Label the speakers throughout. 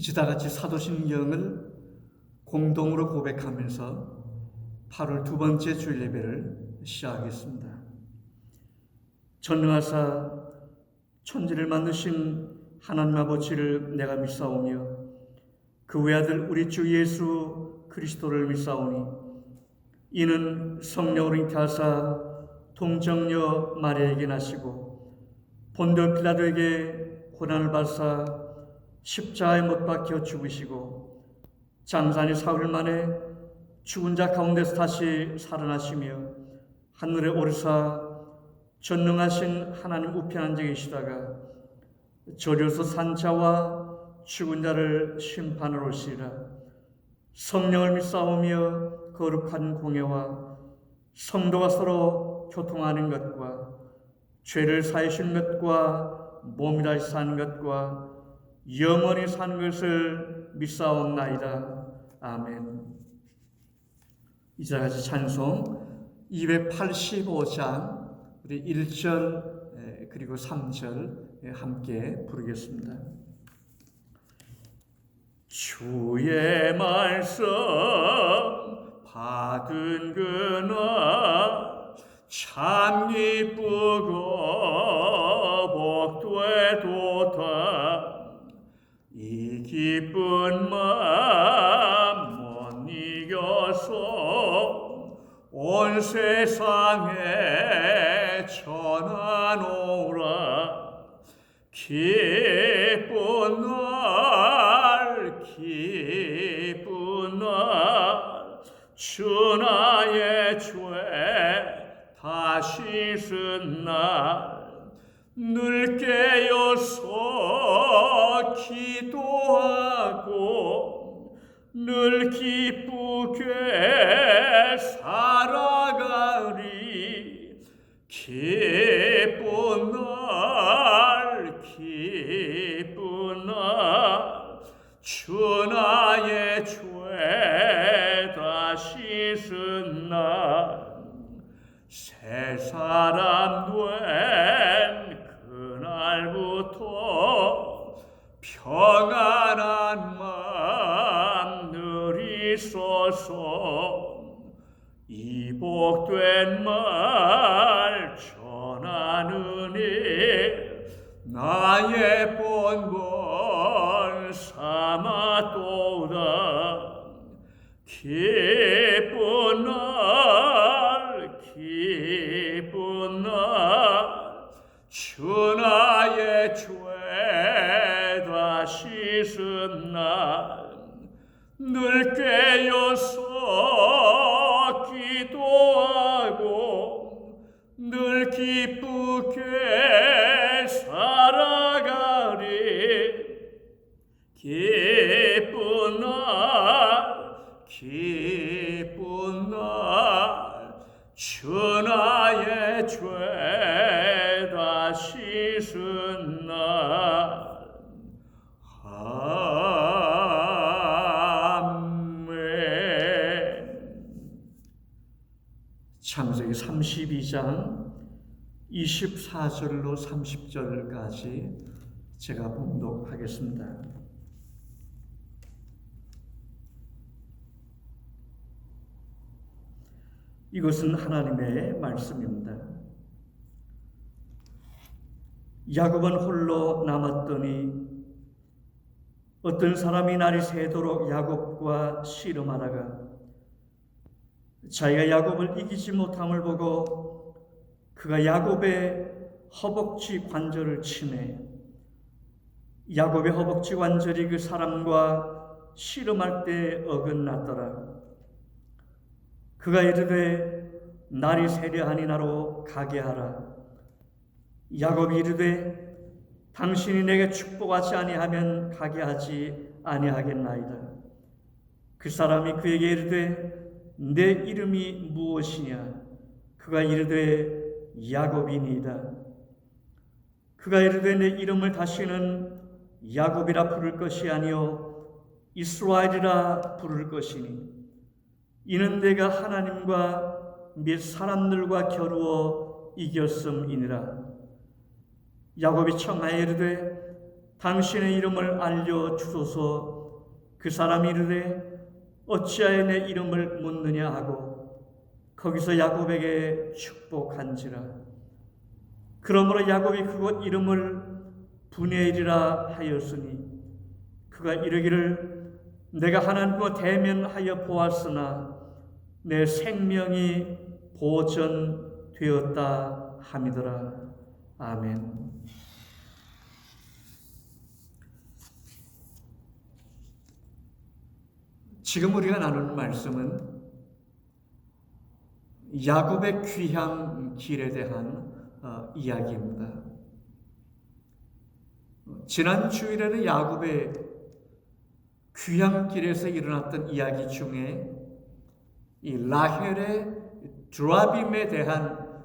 Speaker 1: 이제 다 같이 사도신경을 공동으로 고백하면서 8월 두 번째 주일 예배를 시작하겠습니다. 전능하사 천지를 만드신 하나님 아버지를 내가 믿사오며 그 외아들 우리 주 예수 그리스도를 믿사오니 이는 성령으로 잉태하사 동정녀 마리아에게 나시고 본디오 빌라도에게 고난을 받사 십자가에 못 박혀 죽으시고 장사니 사흘 만에 죽은 자 가운데서 다시 살아나시며 하늘에 오르사 전능하신 하나님 우편 앉아 계시다가 저리로서 산 자와 죽은 자를 심판하러 오시리라. 성령을 믿사오며 거룩한 공예와 성도가 서로 교통하는 것과 죄를 사하시는 것과 몸이 다시 사는 것과 영원히 사는 것을 믿사옵나이다. 아멘. 이제 같이 찬송 285장 우리 1절 그리고 3절 함께 부르겠습니다. 주의 말씀 받은 그날 참 기쁘고 복되도다. 이 기쁜 마음 못 이겨서 온 세상에 전하노라. 기쁜 날 기쁜 날 주 나의 죄 다 씻은 날 늘 깨어서 기도하고 늘 기쁘게 살아가리. 기쁜 날 기쁜 날 주 나의 죄 다 씻은 날 새 사람 된 그날부터 평안한 마음 늘 있어서 이 복된 말 전하는 일 나의 본분 삼았도다. 기쁜 날 기쁜 날 주 나의 죄 다 씻은 날 늘 깨어서 기도하고 늘 기쁘게 살아가리. 기쁜 날 기쁜 날 주 나의 죄 다 씻은 날. 아멘. 창세기 32장 24절로 30절까지 제가 봉독하겠습니다. 이것은 하나님의 말씀입니다. 야곱은 홀로 남았더니 어떤 사람이 날이 새도록 야곱과 씨름하다가 자기가 야곱을 이기지 못함을 보고 그가 야곱의 허벅지 관절을 치매 야곱의 허벅지 관절이 그 사람과 씨름할 때 어긋났더라. 그가 이르되 날이 새려하니 나로 가게 하라. 야곱이 이르되 당신이 내게 축복하지 아니하면 가게 하지 아니하겠나이다. 그 사람이 그에게 이르되 내 이름이 무엇이냐? 그가 이르되 야곱이니이다. 그가 이르되 내 이름을 다시는 야곱이라 부를 것이 아니요 이스라엘이라 부를 것이니 이는 내가 하나님과 및 사람들과 겨루어 이겼음이니라. 야곱이 청하여 이르되 당신의 이름을 알려주소서. 그 사람이 이르되 어찌하여 내 이름을 묻느냐 하고 거기서 야곱에게 축복한지라. 그러므로 야곱이 그곳 이름을 브네일이라 하였으니 그가 이르기를 내가 하나님과 대면하여 보았으나 내 생명이 보존되었다 함이더라. 아멘. 지금 우리가 나누는 말씀은 야곱의 귀향 길에 대한 이야기입니다. 지난 주일에는 야곱의 귀향길에서 일어났던 이야기 중에 이 라헬의 드라빔에 대한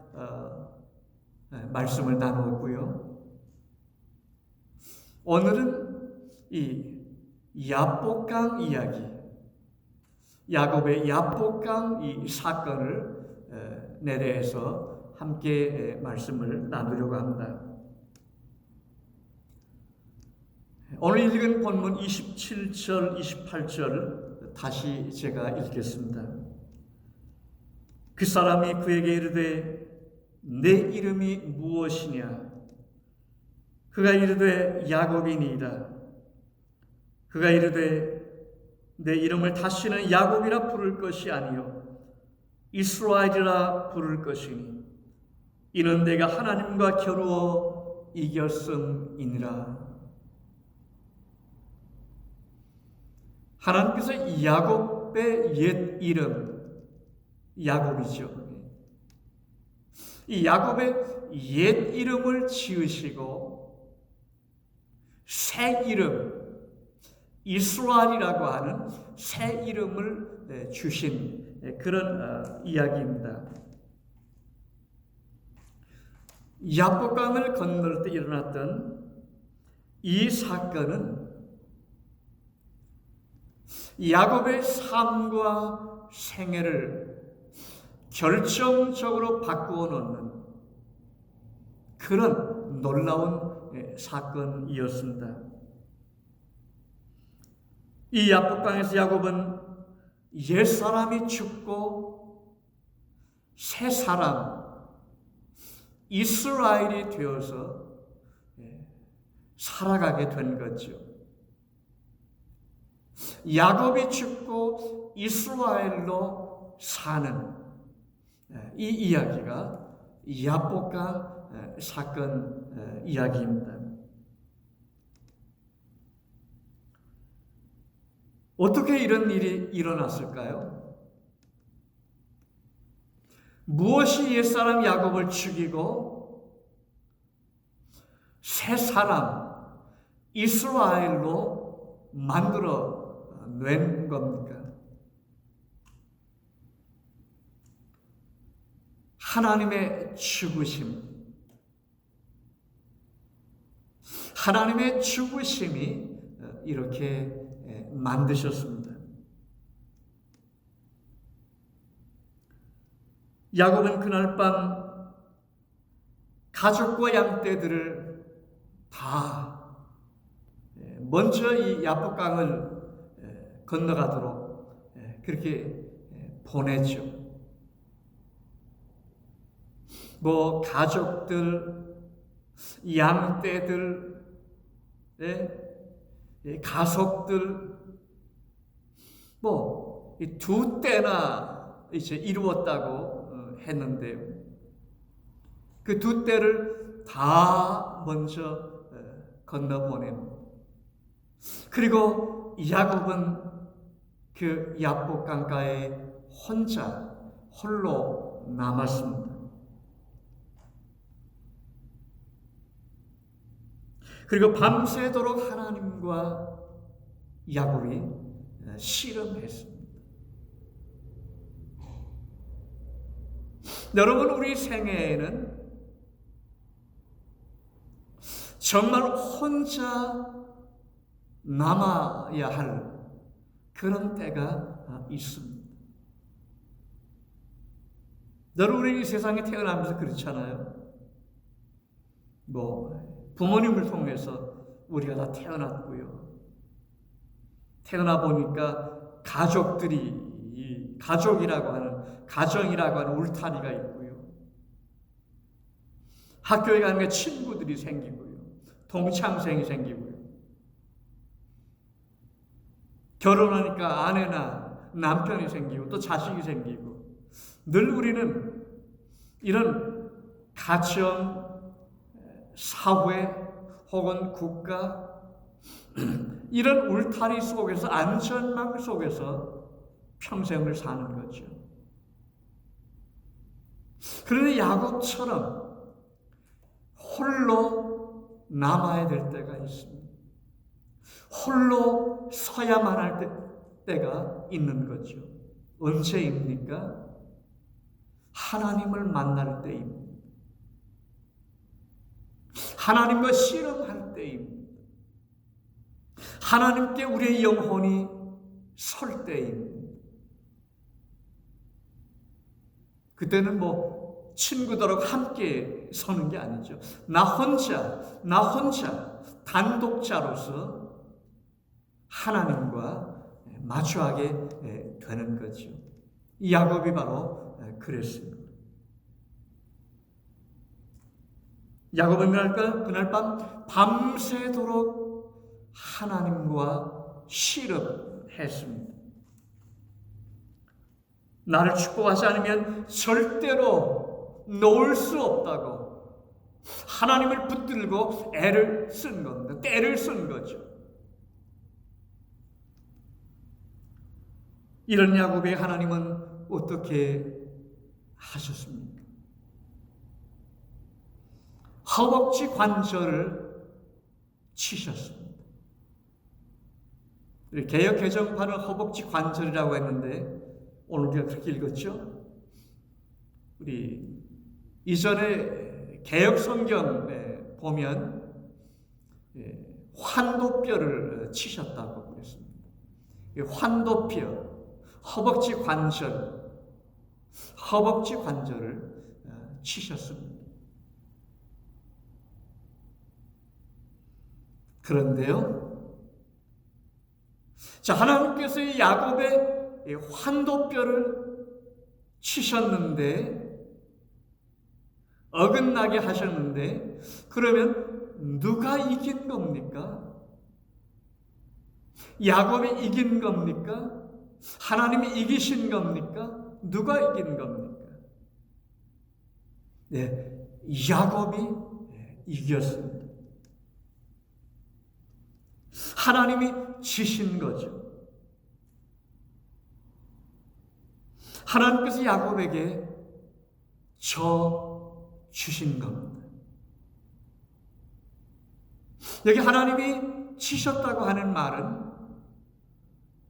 Speaker 1: 말씀을 나누었고요. 오늘은 이 야복강 이야기, 야곱의 야복강 이 사건을 내려서 함께 말씀을 나누려고 합니다. 오늘 읽은 본문 27절, 28절 다시 제가 읽겠습니다. 그 사람이 그에게 이르되 내 이름이 무엇이냐? 그가 이르되 야곱이니이다. 그가 이르되 내 이름을 다시는 야곱이라 부를 것이 아니요 이스라엘이라 부를 것이니 이는 내가 하나님과 겨루어 이겼음이니라. 하나님께서 야곱의 옛 이름, 야곱이죠. 이 야곱의 옛 이름을 지으시고 새 이름, 이스라엘이라고 하는 새 이름을 주신 그런 이야기입니다. 야복강을 건널 때 일어났던 이 사건은 야곱의 삶과 생애를 결정적으로 바꾸어 놓는 그런 놀라운 사건이었습니다. 이 야복강에서 야곱은 옛사람이 죽고 새 사람 이스라엘이 되어서 살아가게 된 거죠. 야곱이 죽고 이스라엘로 사는 이 이야기가 야복강 사건 이야기입니다. 어떻게 이런 일이 일어났을까요? 무엇이 옛사람 야곱을 죽이고 새 사람 이스라엘로 만들어 낸 겁니까? 하나님의 죽으심, 하나님의 죽으심이 이렇게 만드셨습니다. 야곱은 그날 밤 가족과 양떼들을 다 먼저 이 야복강을 건너가도록 그렇게 보내죠. 뭐 가족들, 양떼들, 가속들, 뭐 두 때나 이제 이루었다고 했는데 그 두 때를 다 먼저 건너보낸. 그리고 야곱은 그 야복강가에 홀로 남았습니다. 그리고 밤새도록 하나님과 야곱이 씨름했습니다. 여러분, 우리 생애에는 정말 혼자 남아야 할 그런 때가 있습니다. 여러분, 우리 이 세상에 태어나면서 그렇잖아요. 뭐 부모님을 통해서 우리가 다 태어났고요. 태어나 보니까 가족들이 이 가족이라고 하는 가정이라고 하는 울타리가 있고요. 학교에 가는 게 친구들이 생기고요. 동창생이 생기고요. 결혼하니까 아내나 남편이 생기고 또 자식이 생기고 늘 우리는 이런 가정, 사회 혹은 국가 이런 울타리 속에서 안전망 속에서 평생을 사는 거죠. 그런데 야곱처럼 홀로 남아야 될 때가 있습니다. 홀로 서야만 할 때가 있는 거죠. 언제입니까? 하나님을 만날 때입니다. 하나님과 씨름할 때입니다. 하나님께 우리의 영혼이 설 때입니다. 그때는 친구들하고 함께 서는 게 아니죠. 나 혼자 단독자로서 하나님과 마주하게 되는 거죠. 이 야곱이 바로 그랬습니다. 야곱은 그날 밤 밤새도록 하나님과 씨름했습니다. 나를 축복하지 않으면 절대로 놓을 수 없다고 하나님을 붙들고 애를 쓴 겁니다. 때를 쓴 거죠. 이런 야곱에게 하나님은 어떻게 하셨습니까? 허벅지 관절을 치셨습니다. 개역 개정판은 허벅지 관절이라고 했는데 오늘 우리가 그렇게 읽었죠? 우리 이전에 개역 성경에 보면 환도뼈를 치셨다고 그랬습니다. 환도뼈, 허벅지 관절을 치셨습니다. 그런데요, 자, 하나님께서 이 야곱의 환도뼈를 치셨는데, 어긋나게 하셨는데, 그러면 누가 이긴 겁니까? 야곱이 이긴 겁니까? 하나님이 이기신 겁니까? 누가 이긴 겁니까? 네, 야곱이 이겼습니다. 하나님이 지신 거죠. 하나님께서 야곱에게 주신 겁니다. 여기 하나님이 치셨다고 하는 말은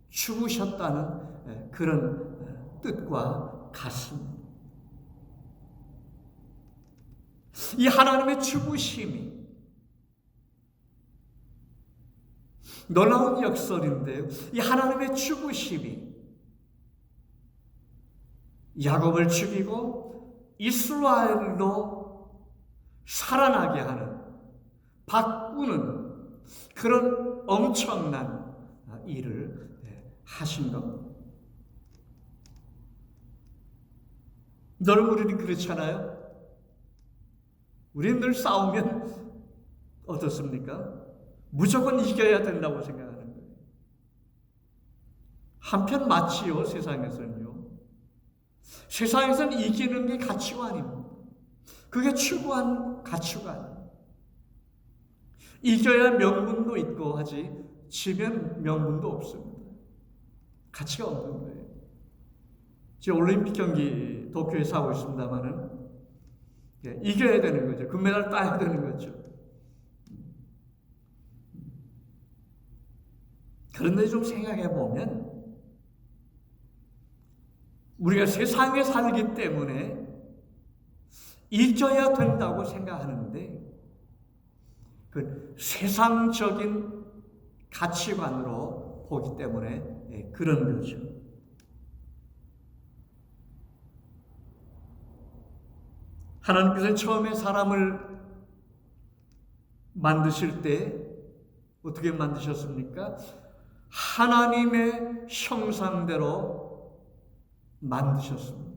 Speaker 1: 죽으셨다는 그런 뜻과 같습니다. 이 하나님의 죽으심이 놀라운 역설인데요. 이 하나님의 죽으심이 야곱을 죽이고 이스라엘로 살아나게 하는, 바꾸는 그런 엄청난 일을 하신 겁니다. 여러분, 우리는 그렇잖아요. 우리는 늘 싸우면 어떻습니까? 무조건 이겨야 된다고 생각하는 거예요. 한편 맞지요, 세상에서는요. 세상에서는 이기는 게 가치관입니다. 그게 추구한 가치관. 이겨야 명분도 있고 하지, 지면 명분도 없습니다. 가치가 없는 거예요. 지금 올림픽 경기 도쿄에서 하고 있습니다만은 이겨야 되는 거죠. 금메달 따야 되는 거죠. 그런데 좀 생각해 보면 우리가 세상에 살기 때문에 이겨야 된다고 생각하는데 그 세상적인 가치관으로 보기 때문에 그런 거죠. 하나님께서는 처음에 사람을 만드실 때 어떻게 만드셨습니까? 하나님의 형상대로 만드셨습니다.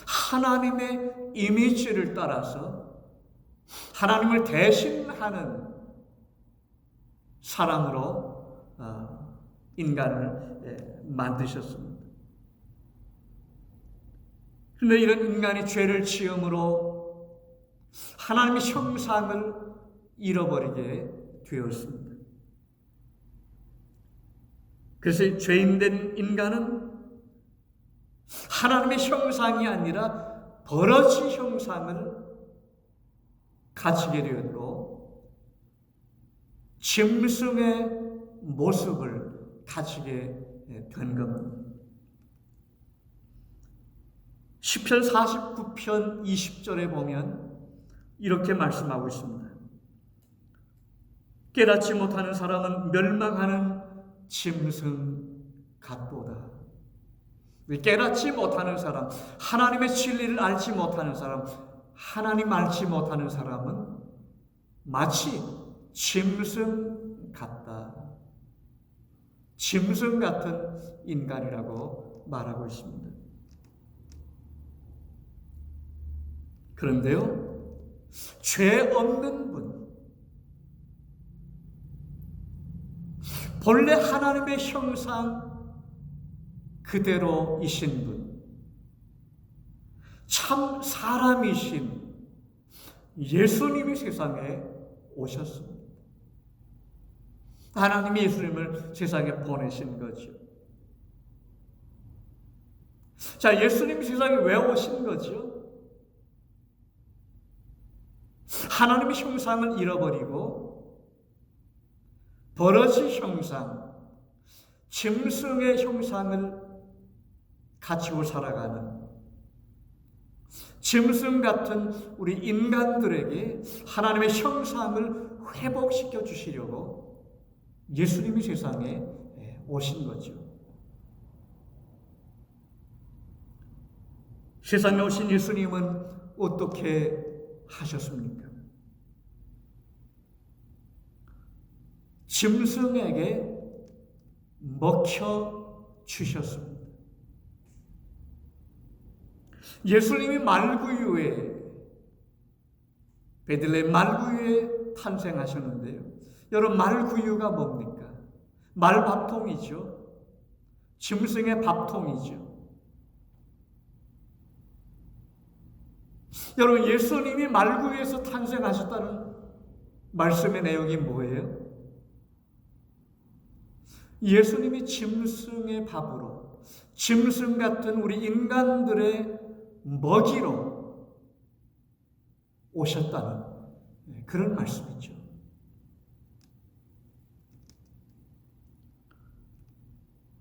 Speaker 1: 하나님의 이미지를 따라서 하나님을 대신하는 사람으로 인간을 만드셨습니다. 그런데 이런 인간이 죄를 지음으로 하나님의 형상을 잃어버리게 되었습니다. 그래서 죄인된 인간은 하나님의 형상이 아니라 버러지 형상을 가지게 되었고 짐승의 모습을 가지게 된 겁니다. 시편 49편 20절에 보면 이렇게 말씀하고 있습니다. 깨닫지 못하는 사람은 멸망하는 짐승 같도다. 깨닫지 못하는 사람, 하나님의 진리를 알지 못하는 사람, 하나님 알지 못하는 사람은 마치 짐승 같다. 짐승 같은 인간이라고 말하고 있습니다. 그런데요, 죄 없는 분, 본래 하나님의 형상 그대로이신 분, 참 사람이신 예수님이 세상에 오셨습니다. 하나님이 예수님을 세상에 보내신 거죠. 자, 예수님이 세상에 왜 오신 거죠? 하나님의 형상을 잃어버리고 버러지 형상, 짐승의 형상을 가지고 살아가는 짐승 같은 우리 인간들에게 하나님의 형상을 회복시켜 주시려고 예수님이 세상에 오신 거죠. 세상에 오신 예수님은 어떻게 하셨습니까? 짐승에게 먹혀 주셨습니다. 예수님이 말구유에, 베들레헴 말구유에 탄생하셨는데요. 여러분, 말구유가 뭡니까? 말밥통이죠. 짐승의 밥통이죠. 여러분, 예수님이 말구유에서 탄생하셨다는 말씀의 내용이 뭐예요? 예수님이 짐승의 밥으로, 짐승 같은 우리 인간들의 먹이로 오셨다는 그런 말씀이죠.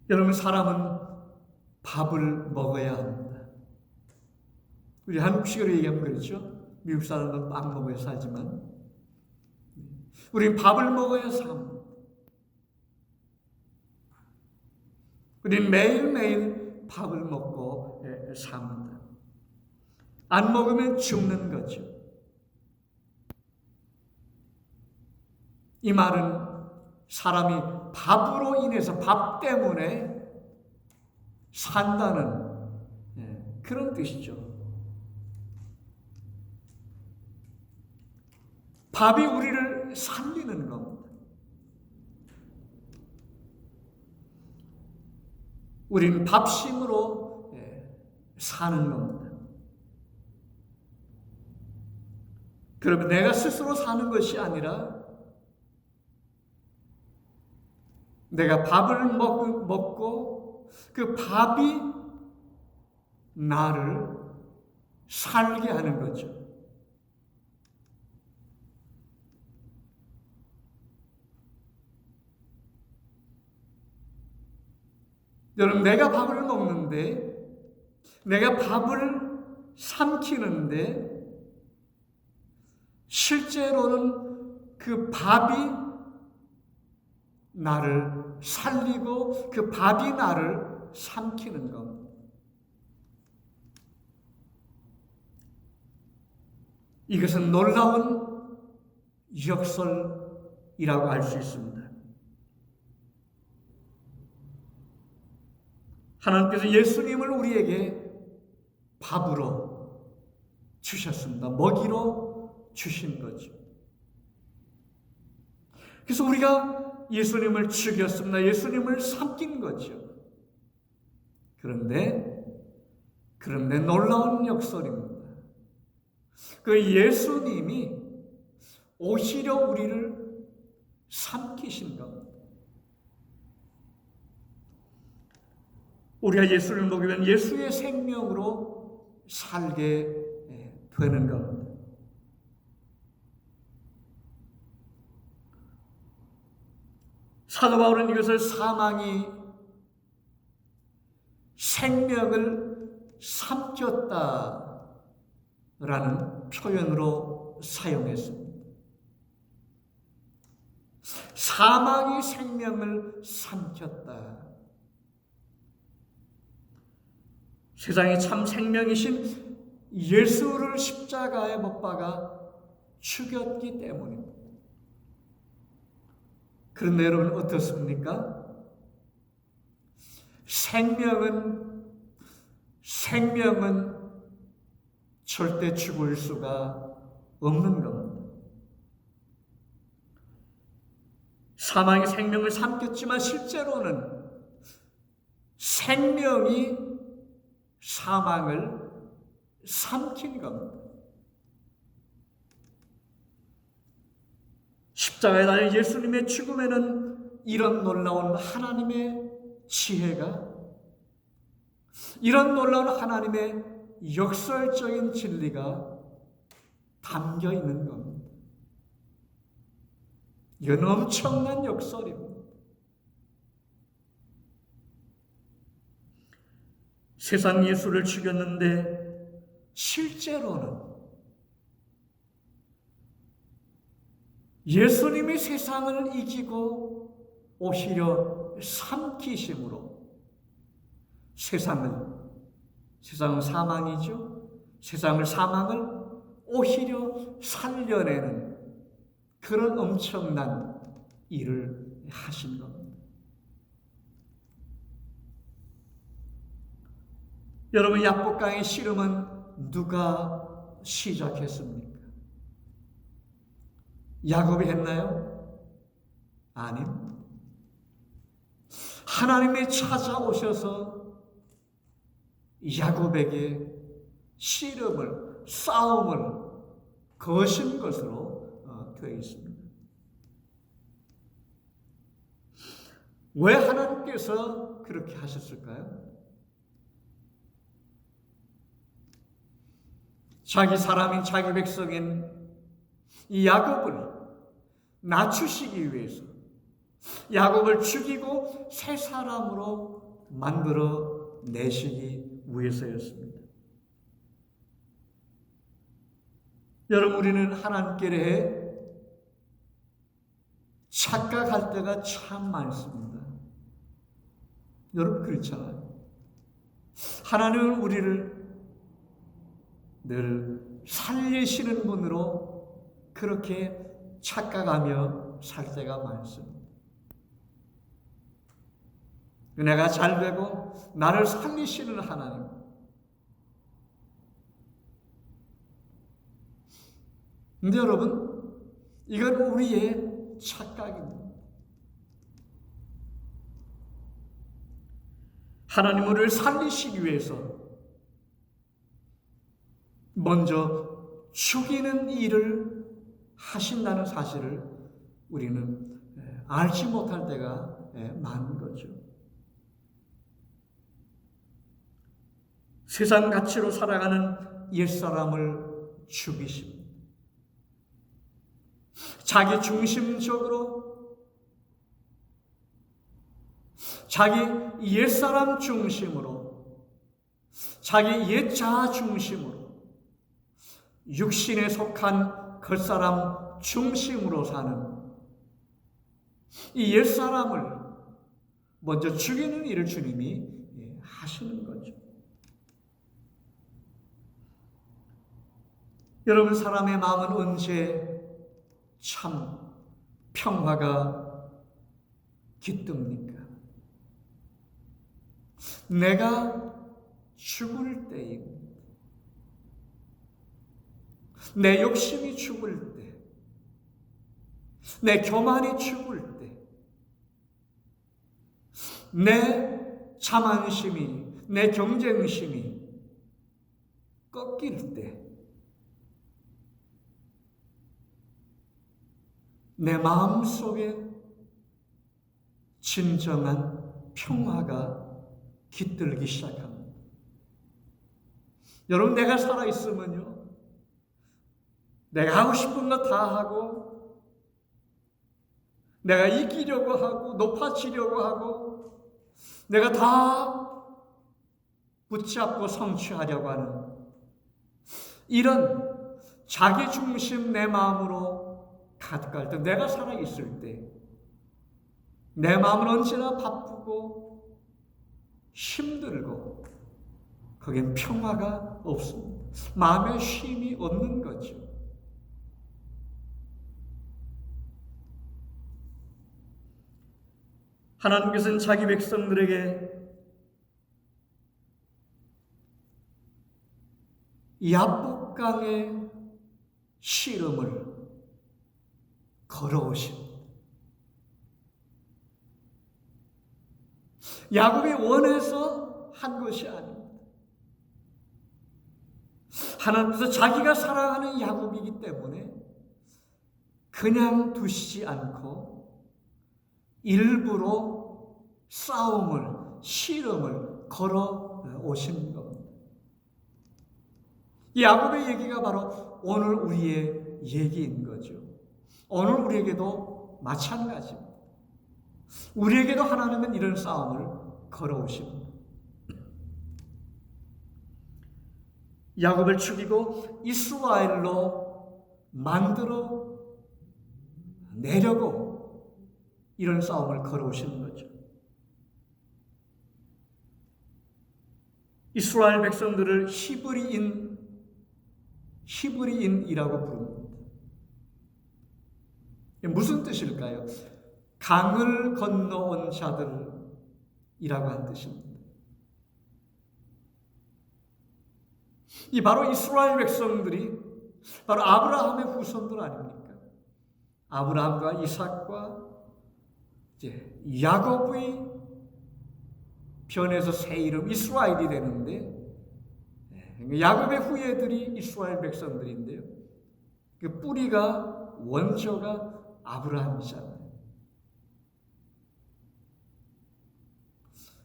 Speaker 1: 여러분, 사람은 밥을 먹어야 합니다. 우리 한국식으로 얘기하면 그렇죠. 미국 사람은 빵 먹어야 살지만 우리는 밥을 먹어야 삽니다. 우리는 매일매일 밥을 먹고 삽니다. 안 먹으면 죽는 거죠. 이 말은 사람이 밥으로 인해서, 밥 때문에 산다는 그런 뜻이죠. 밥이 우리를 살리는 겁니다. 우리는 밥심으로 사는 겁니다. 그러면 내가 스스로 사는 것이 아니라 내가 밥을 먹고 그 밥이 나를 살게 하는 거죠. 여러분, 내가 밥을 먹는데, 내가 밥을 삼키는데 실제로는 그 밥이 나를 살리고 그 밥이 나를 삼키는 겁니다. 이것은 놀라운 역설이라고 할 수 있습니다. 하나님께서 예수님을 우리에게 밥으로 주셨습니다. 먹이로 주신 거죠. 그래서 우리가 예수님을 죽였습니다. 예수님을 삼킨 거죠. 그런데 놀라운 역설입니다. 그 예수님이 오히려 우리를 삼키신 겁니다. 우리가 예수를 먹이면 예수의 생명으로 살게 되는 겁니다. 사도 바울은 이것을 사망이 생명을 삼켰다라는 표현으로 사용했습니다. 사망이 생명을 삼켰다. 세상에 참 생명이신 예수를 십자가에 못 박아 죽였기 때문입니다. 그런데 여러분 어떻습니까? 생명은 절대 죽을 수가 없는 겁니다. 사망이 생명을 삼켰지만 실제로는 생명이 사망을 삼킨 겁니다. 십자가에 달린 예수님의 죽음에는 이런 놀라운 하나님의 지혜가, 이런 놀라운 하나님의 역설적인 진리가 담겨 있는 겁니다. 이건 엄청난 역설입니다. 세상 예수를 죽였는데 실제로는 예수님이 세상을 이기고 오히려 삼키심으로 세상은 사망이죠. 사망을 오히려 살려내는 그런 엄청난 일을 하신 겁니다. 여러분, 야복강의 씨름은 누가 시작했습니까? 야곱이 했나요? 아닙니다. 하나님이 찾아오셔서 야곱에게 씨름을, 싸움을 거신 것으로 되어 있습니다. 왜 하나님께서 그렇게 하셨을까요? 자기 사람인, 자기 백성인 이 야곱을 낮추시기 위해서, 야곱을 죽이고 새 사람으로 만들어 내시기 위해서였습니다. 여러분, 우리는 하나님께 착각할 때가 참 많습니다. 여러분, 그렇잖아요. 하나님은 우리를 늘 살리시는 분으로 그렇게 착각하며 살 때가 많습니다. 내가 잘 되고 나를 살리시는 하나님. 근데 여러분, 이건 우리의 착각입니다. 하나님 우리를 살리시기 위해서 먼저 죽이는 일을 하신다는 사실을 우리는 알지 못할 때가 많은 거죠. 세상 가치로 살아가는 옛사람을 죽이십니다. 자기 중심적으로, 자기 옛사람 중심으로, 자기 옛자아 중심으로, 육신에 속한 겉사람 중심으로 사는 이 옛사람을 먼저 죽이는 일을 주님이 하시는 거죠. 여러분, 사람의 마음은 언제 참 평화가 깃듭니까? 내가 죽을 때입니다. 내 욕심이 죽을 때, 내 교만이 죽을 때, 내 자만심이, 내 경쟁심이 꺾일 때, 내 마음속에 진정한 평화가 깃들기 시작합니다. 여러분, 내가 살아있으면요, 내가 하고 싶은 거 다 하고, 내가 이기려고 하고, 높아지려고 하고, 내가 다 붙잡고 성취하려고 하는 이런 자기 중심 내 마음으로 가득할 때, 내가 살아있을 때, 내 마음은 언제나 바쁘고 힘들고 거기엔 평화가 없습니다. 마음에 쉼이 없는 거죠. 하나님께서는 자기 백성들에게 야복강의 시름을 걸어오십니다. 야곱이 원해서 한 것이 아닙니다. 하나님께서 자기가 사랑하는 야곱이기 때문에 그냥 두시지 않고 일부러 싸움을, 씨름을 걸어 오신 겁니다. 이 야곱의 얘기가 바로 오늘 우리의 얘기인 거죠. 오늘 우리에게도 마찬가지입니다. 우리에게도 하나님은 이런 싸움을 걸어오십니다. 야곱을 죽이고 이스라엘로 만들어 내려고 이런 싸움을 걸어오시는 거죠. 이스라엘 백성들을 히브리인이라고 부릅니다. 무슨 뜻일까요? 강을 건너온 자들이라고 한 뜻입니다. 이 바로 이스라엘 백성들이 바로 아브라함의 후손들 아닙니까? 아브라함과 이삭과 이제 야곱의 변해서 새 이름 이스라엘이 되는데, 야곱의 후예들이 이스라엘 백성들인데요. 그 뿌리가 원조가 아브라함이잖아요.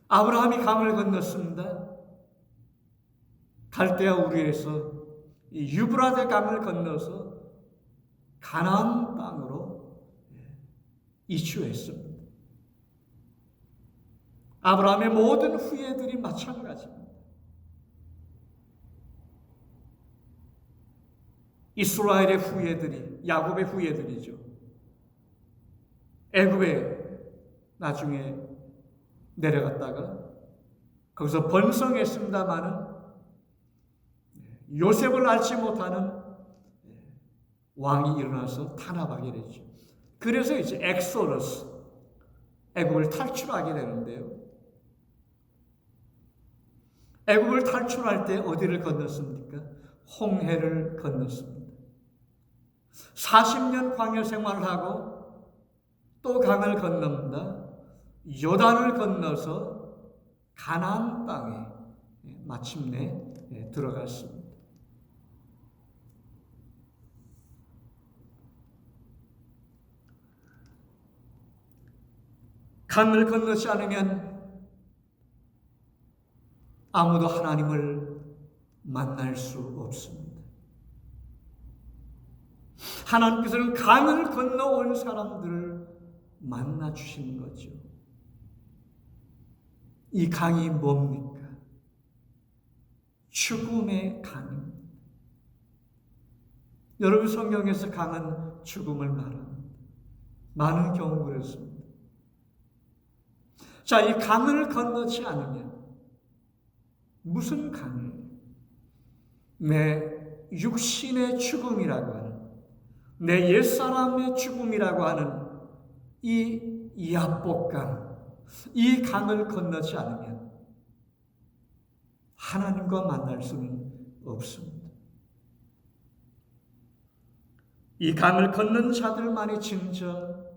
Speaker 1: 아브라함이 강을 건넜습니다. 갈대아 우르에서 유브라데 강을 건너서 가나안 땅으로 이주했습니다. 아브라함의 모든 후예들이 마찬가지입니다. 이스라엘의 후예들이, 야곱의 후예들이죠. 애굽에 나중에 내려갔다가 거기서 번성했습니다마는 요셉을 알지 못하는 왕이 일어나서 탄압하게 되죠. 그래서 이제 엑소더스, 애굽을 탈출하게 되는데요. 애굽을 탈출할 때 어디를 건넜습니까? 홍해를 건넜습니다. 40년 광야 생활을 하고 또 강을 건넙니다. 요단을 건너서 가나안 땅에 마침내 들어갔습니다. 강을 건너지 않으면 아무도 하나님을 만날 수 없습니다. 하나님께서는 강을 건너온 사람들을 만나 주시는 거죠. 이 강이 뭡니까? 죽음의 강입니다. 여러분, 성경에서 강은 죽음을 말합니다. 많은 경우 그렇습니다. 자, 이 강을 건너지 않으면 무슨 강을? 내 육신의 죽음이라고 하는 내 옛사람의 죽음이라고 하는 이 야복강, 이 강을 건너지 않으면 하나님과 만날 수는 없습니다. 이 강을 걷는 자들만이 진정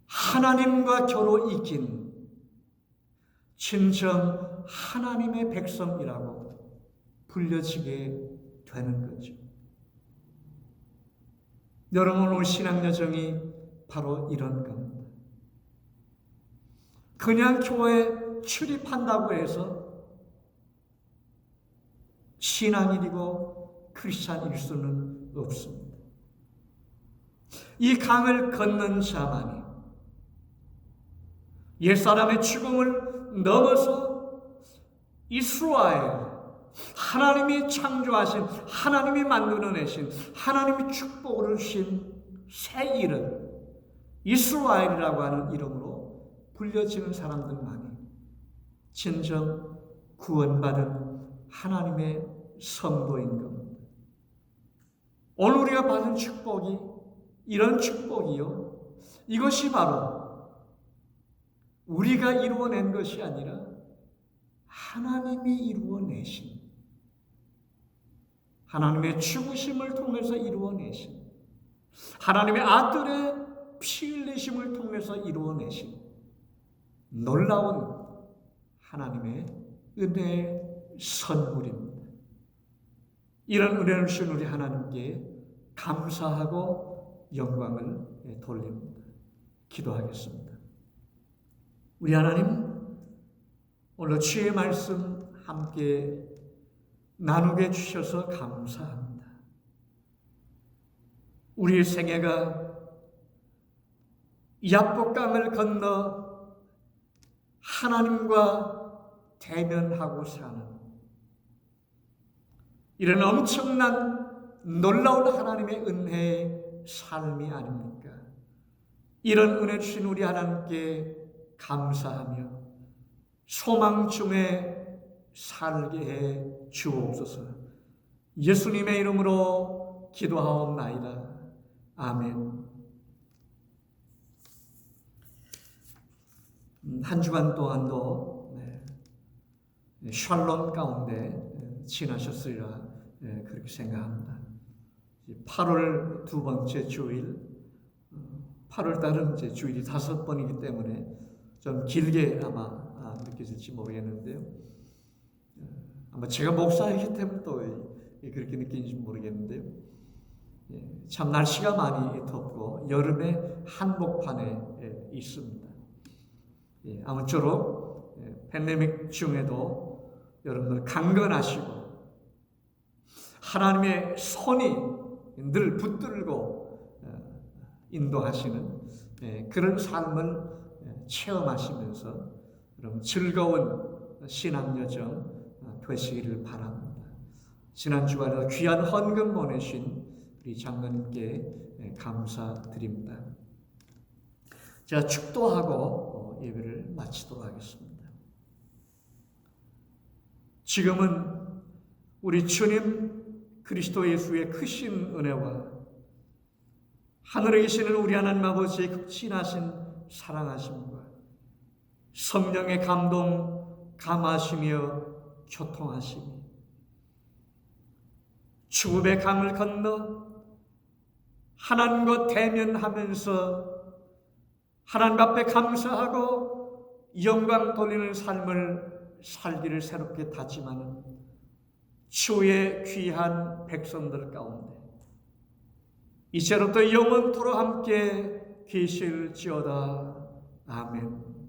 Speaker 1: 하나님과 겨루 이긴 진정 하나님의 백성이라고 불려지게 되는 거죠. 여러분, 오늘 신앙여정이 바로 이런 겁니다. 그냥 교회에 출입한다고 해서 신앙인이고 크리스찬일 수는 없습니다. 이 강을 건넌 자만이 옛사람의 죽음을 넘어서 이스라엘, 하나님이 창조하신, 하나님이 만들어내신, 하나님이 축복을 주신 새 이름, 이스라엘이라고 하는 이름으로 불려지는 사람들만이 진정 구원받은 하나님의 성도인 겁니다. 오늘 우리가 받은 축복이 이런 축복이요, 이것이 바로 우리가 이루어낸 것이 아니라 하나님이 이루어내신, 하나님의 죽으심을 통해서 이루어내신, 하나님의 아들의 피 흘리심을 통해서 이루어내신 놀라운 하나님의 은혜의 선물입니다. 이런 은혜를 주신 우리 하나님께 감사하고 영광을 돌립니다. 기도하겠습니다. 우리 하나님, 오늘 주의 말씀 함께 나누게 주셔서 감사합니다. 우리의 생애가 야복강을 건너 하나님과 대면하고 사는 이런 엄청난 놀라운 하나님의 은혜의 삶이 아닙니까? 이런 은혜 주신 우리 하나님께 감사하며 소망 중에 살게 해 주옵소서. 예수님의 이름으로 기도하옵나이다. 아멘. 한 주간 동안도 샬롬 가운데 지나셨으리라 그렇게 생각합니다. 8월 두 번째 주일, 8월 달은 이제 주일이 5번이기 때문에 좀 길게 아마 느껴질지 모르겠는데요. 아마 제가 목사이기 때문에 또 그렇게 느끼는지 모르겠는데요. 참 날씨가 많이 덥고 여름의 한복판에 있습니다. 아무쪼록 팬데믹 중에도 여러분들 강건하시고 하나님의 손이 늘 붙들고 인도하시는 그런 삶을 체험하시면서 여러분 즐거운 신앙여정 되시기를 바랍니다. 지난 주간에 귀한 헌금 보내신 우리 장로님께 감사드립니다. 제가 축도하고 예배를 마치도록 하겠습니다. 지금은 우리 주님 그리스도 예수의 크신 은혜와 하늘에 계시는 우리 하나님 아버지의 극진하신 사랑하심과 성령의 감동, 감하시며 교통하심이 죽음의 강을 건너 하나님과 대면하면서 하나님 앞에 감사하고 영광 돌리는 삶을 살기를 새롭게 다짐하는 주의 귀한 백성들 가운데 이제로부터 영원토록 함께 계실지어다. 아멘.